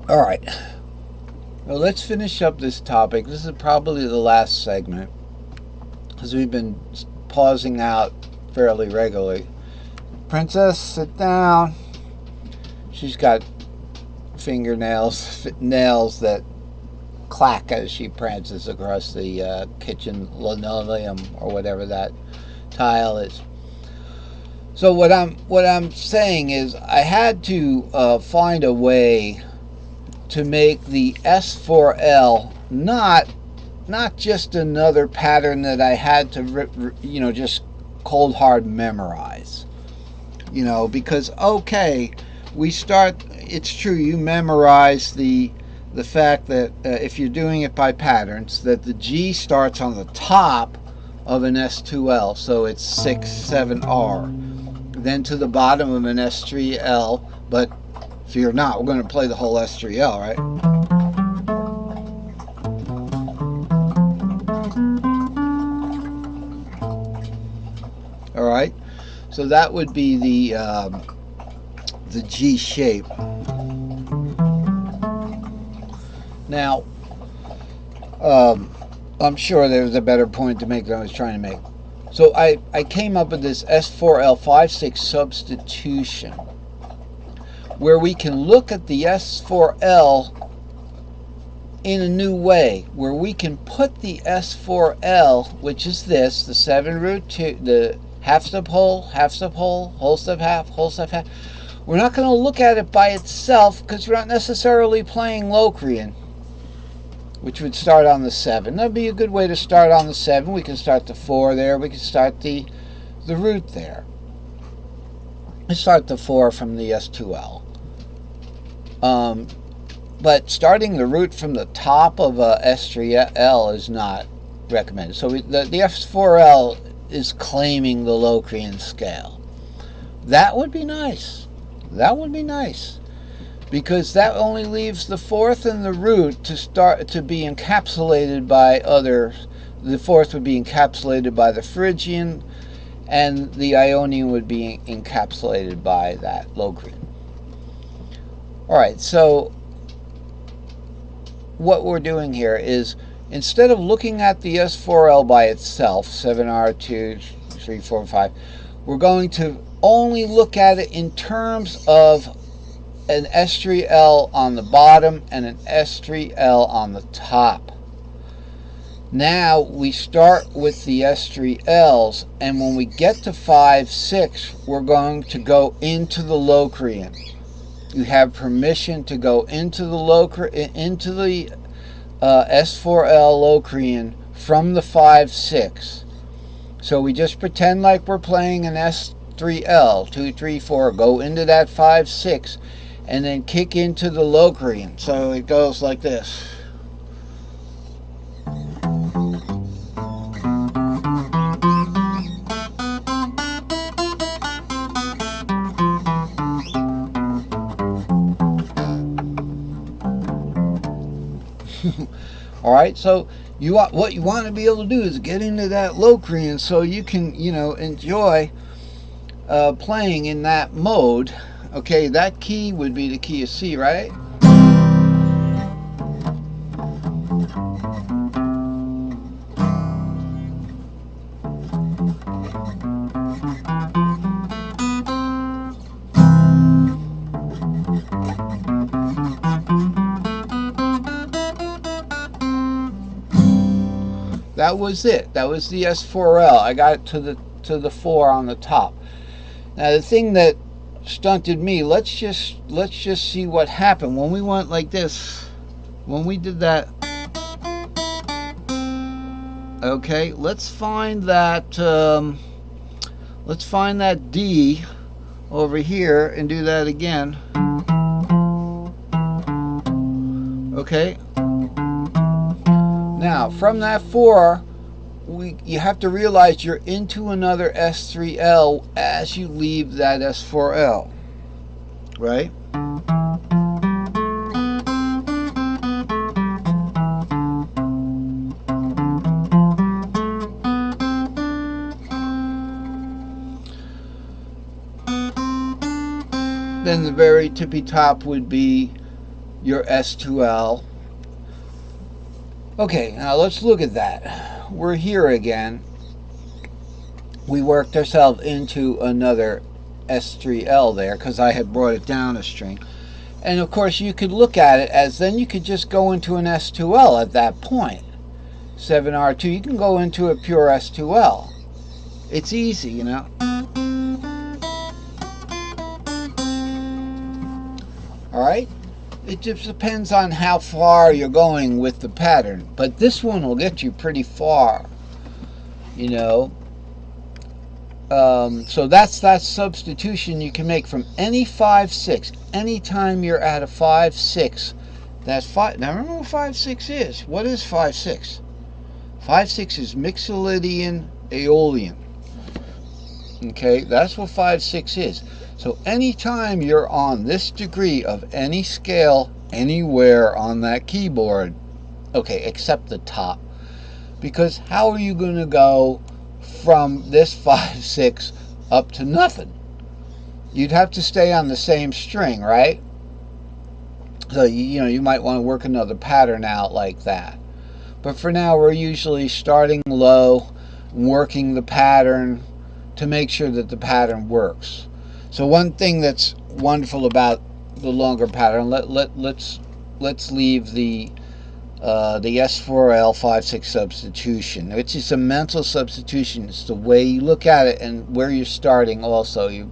All right. Well, let's finish up this topic. This is probably the last segment because we've been pausing out fairly regularly. Princess, sit down. She's got fingernails, nails that clack as she prances across the kitchen linoleum or whatever that tile is. So what I'm saying is I had to find a way to make the S4L not just another pattern that I had to just cold hard memorize. Because okay, we start. It's true, you memorize the fact that if you're doing it by patterns, that the G starts on the top of an S2L, so it's 6-7R, then to the bottom of an S3L. But fear not, we're going to play the whole S3L, right? All right, so that would be the G shape. Now, I'm sure there's a better point to make than I was trying to make. So I came up with this S4L 5/6 substitution, where we can look at the S4L in a new way, where we can put the S4L, which is this, the 7√2, the half step whole, whole step half, whole step half. We're not going to look at it by itself because we're not necessarily playing Locrian, which would start on the 7. That'd be a good way to start on the 7. We can start the 4 there. We can start the root there. Let's start the 4 from the S2L. But starting the root from the top of a S3L is not recommended. So the S4L is claiming the Locrian scale. That would be nice. That would be nice, because that only leaves the 4th and the root to be encapsulated by others. The 4th would be encapsulated by the Phrygian, and the Ionian would be encapsulated by that Locrian. All right, so what we're doing here is, instead of looking at the S4L by itself, 7R, 2, 3, 4, 5, we're going to only look at it in terms of an S3L on the bottom and an S3L on the top. Now we start with the S3Ls, and when we get to 5/6, we're going to go into the Locrian. You have permission to go into the S4L Locrian from the 5/6. So we just pretend like we're playing an S3L, 2, 3, 4, go into that 5/6, and then kick into the Locrian. So it goes like this. All right, so what you want to be able to do is get into that Locrian so you can, enjoy playing in that mode. Okay, that key would be the key of C, right? That was it. That was the S4L. I got it to the 4 on the top. Now the thing that stunted me, let's just see what happened when we went like this. When we did that. Okay, let's find that D over here and do that again. Okay. Now, from that 4, you have to realize you're into another S3L as you leave that S4L, right? Then the very tippy top would be your S2L. Okay, now let's look at that. We're here again. We worked ourselves into another S3L there because I had brought it down a string. And of course you could look at it as then you could just go into an S2L at that point. 7R2, you can go into a pure S2L. It's easy, you know. Alright? It just depends on how far you're going with the pattern. But this one will get you pretty far, you know. So that's that substitution you can make from any 5/6. Anytime you're at a 5/6, that's 5. Now remember what 5/6 is. What is 5/6? 5/6 is Mixolydian Aeolian. Okay, that's what 5/6 is. So anytime you're on this degree of any scale anywhere on that keyboard, okay, except the top, because how are you going to go from this 5/6 up to nothing? You'd have to stay on the same string, right? So you know, you might want to work another pattern out like that. But for now, we're usually starting low, working the pattern to make sure that the pattern works. So one thing that's wonderful about the longer pattern, let's leave the S4L 5/6 substitution, which is a mental substitution. It's the way you look at it and where you're starting also, you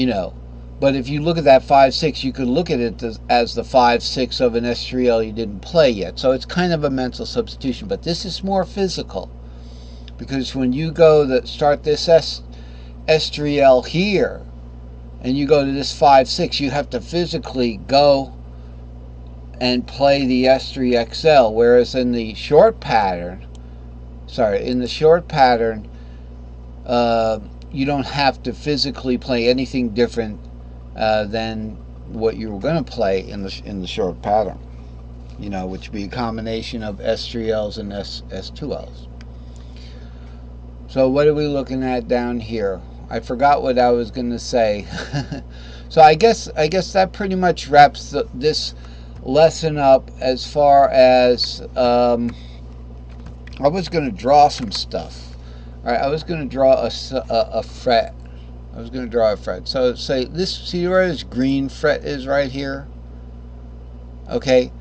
know. But if you look at that 5/6, you could look at it as the 5/6 of an S3L you didn't play yet. So it's kind of a mental substitution. But this is more physical, because when you go to start this S3L here, and you go to this 5/6, you have to physically go and play the S3XL, whereas in the short pattern, you don't have to physically play anything different than what you were going to play in the short pattern, you know, which would be a combination of S3Ls and S2Ls. So what are we looking at down here? I forgot what I was going to say. So I guess that pretty much wraps this lesson up as far as I was going to draw some stuff. All right, I was going to draw a fret. I was going to draw a fret. So say this, see where this green fret is right here? Okay.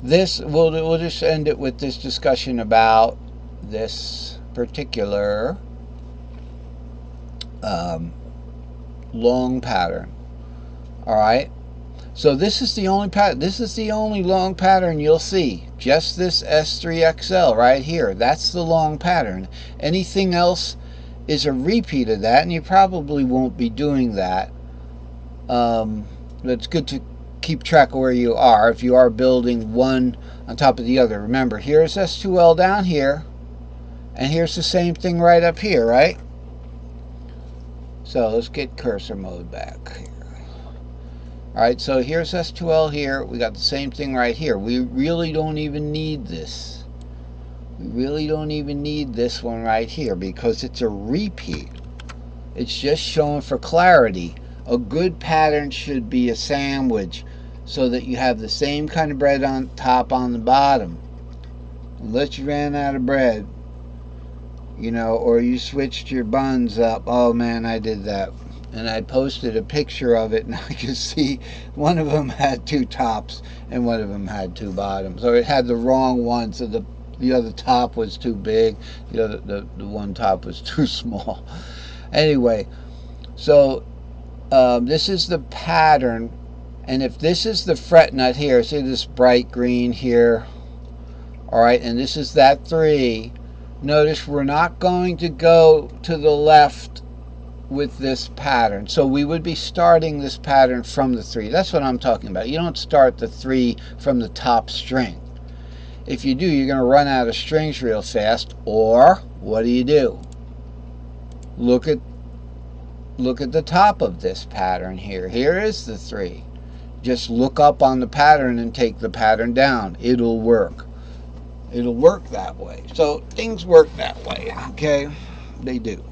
This, we'll just end it with this discussion about this particular long pattern. All right. So this is the only pattern. This is the only long pattern you'll see. Just this S3XL right here. That's the long pattern. Anything else is a repeat of that, and you probably won't be doing that. But it's good to keep track of where you are if you are building one on top of the other. Remember, here's S2L down here, and here's the same thing right up here, right? So let's get cursor mode back here. Alright, so here's S2L here. We got the same thing right here. We really don't even need this. We really don't even need this one right here because it's a repeat. It's just showing for clarity. A good pattern should be a sandwich so that you have the same kind of bread on top on the bottom. Unless you ran out of bread, you know, or you switched your buns up. Oh man, I did that. And I posted a picture of it, and I could see one of them had two tops and one of them had two bottoms. So it had the wrong one, so the other top was too big, the one top was too small. Anyway, so this is the pattern, and if this is the fret nut here, see this bright green here, all right, and this is that 3. Notice we're not going to go to the left with this pattern. So we would be starting this pattern from the 3. That's what I'm talking about. You don't start the 3 from the top string. If you do, you're going to run out of strings real fast. Or what do? Look at the top of this pattern here. Here is the 3. Just look up on the pattern and take the pattern down. It'll work. It'll work that way. So things work that way, okay? They do.